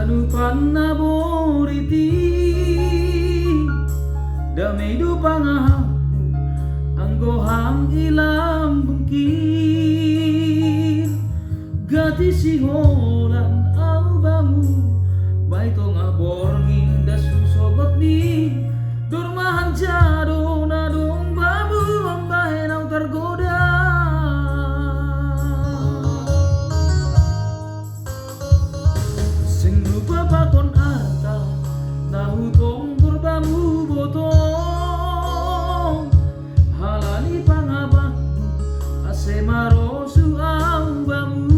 Anu panaboriti damay do pangahaku anggohang ilang bungkir gati siholan albamu baito nga borngin da susogot ni durmahan jado na dong babu ambahe nang tergoda sing rupa pakon arta nahutong kurbamu botong halali pangabakmu ase marosu ambamu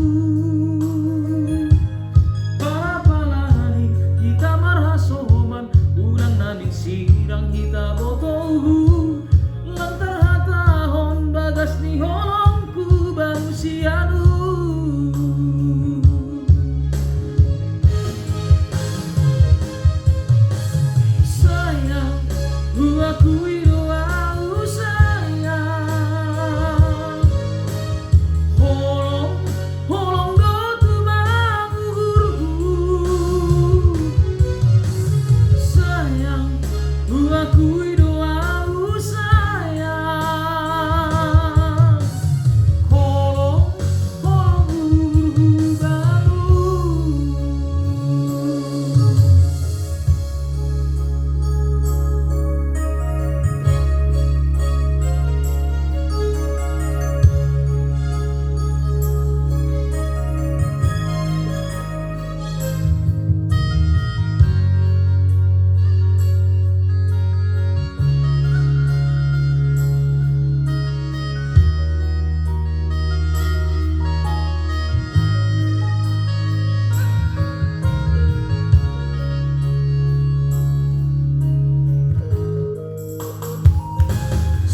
palapalani kita marhasoman ulang naming sirang kita botohu lantar hatahon bagas ni holongku baru sianu aku idoau sayang holong holong do tumangurku sayang aku idoau sayang holong holong baru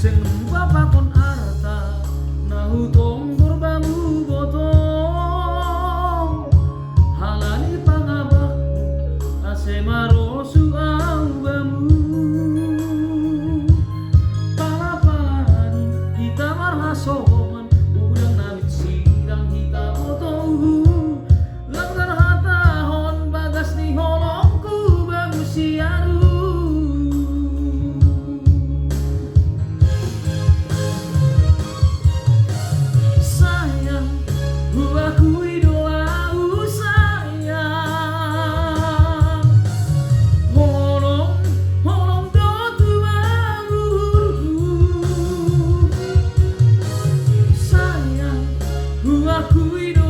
sing papakon arta nahutong kurbamu botong halani pangabakmu ase marosu ambamu palapalani kita marhasoman ulang namit sirang kita botohu langgar hatahon bagas ni holongku baru sianu aku idoau sayang holong holong do tumangurku sayang aku idoau